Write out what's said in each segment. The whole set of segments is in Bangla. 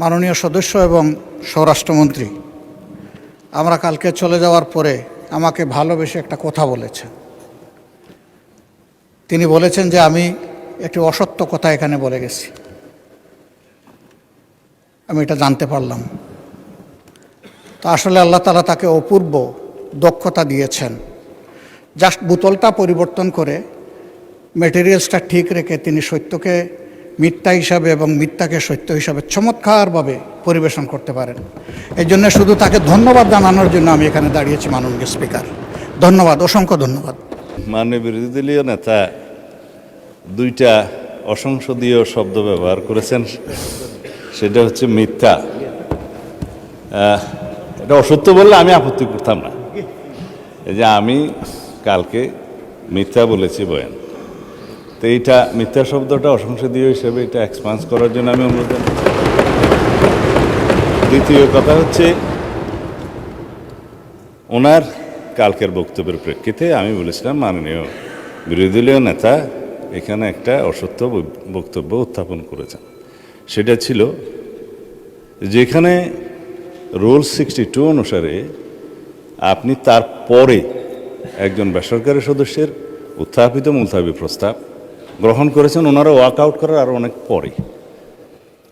মাননীয় সদস্য এবং স্বরাষ্ট্রমন্ত্রী আমরা কালকে চলে যাওয়ার পরে আমাকে ভালোবেসে একটা কথা বলেছেন। তিনি বলেছেন যে আমি একটি অসত্য কথা এখানে বলে গেছি। আমি এটা জানতে পারলাম। তো আসলে আল্লাহ তাআলা তাকে অপূর্ব দক্ষতা দিয়েছেন। জাস্ট বোতলটা পরিবর্তন করে ম্যাটেরিয়ালসটা ঠিক রেখে তিনি সত্যকে মিথ্যা হিসাবে এবং মিথ্যাকে সত্য হিসাবে চমৎকারভাবে পরিবেশন করতে পারেন। এই জন্য শুধু তাকে ধন্যবাদ জানানোর জন্য আমি এখানে দাঁড়িয়েছি। মাননীয় স্পিকার, ধন্যবাদ, অসংখ্য ধন্যবাদ। মাননীয় বিরোধী দলীয় নেতা দুইটা অসংসদীয় শব্দ ব্যবহার করেছেন, সেটা হচ্ছে মিথ্যা। এটা অসত্য বললে আমি আপত্তি করতাম না। এই যে আমি কালকে মিথ্যা বলেছি বয়ান, তো এইটা মিথ্যা শব্দটা অসংসদীয় হিসেবে এটা এক্সপান্স করার জন্য আমি অনুরোধ জানাই। দ্বিতীয় কথা হচ্ছে, ওনার কালকের বক্তব্যের প্রেক্ষিতে আমি বলেছিলাম মাননীয় বিরোধী দলীয় নেতা এখানে একটা অসত্য বক্তব্য উত্থাপন করেছেন। সেটা ছিল যেখানে রুল 62 অনুসারে আপনি তারপরে একজন বেসরকারি সদস্যের উত্থাপিত মুলতাবি প্রস্তাব গ্রহণ করেছেন, ওনারা ওয়াক আউট করার আরও অনেক পরে,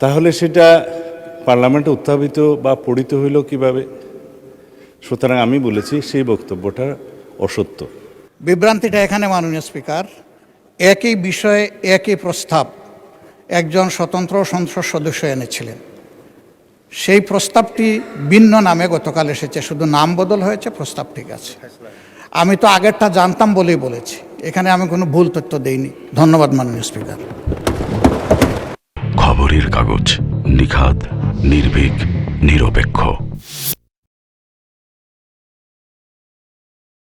তাহলে সেটা পার্লামেন্টে উত্থাপিত বা পড়িত হইল কিভাবে? সুতরাং আমি বলেছি সেই বক্তব্যটা অসত্য। বিভ্রান্তিটা এখানে মাননীয় স্পিকার, একই বিষয়ে একই প্রস্তাব একজন স্বতন্ত্র সংসদ সদস্য এনেছিলেন। সেই প্রস্তাবটি ভিন্ন নামে গতকাল এসেছে, শুধু নাম বদল হয়েছে, প্রস্তাব ঠিক আছে। আমি তো আগেরটা জানতাম বলেই বলেছি, এখানে আমি কোনো ভুল তথ্য দেইনি। ধন্যবাদ মাননীয় স্পিকার। খবরের কাগজ, নিখাদ, নির্ভীক, নিরপেক্ষ।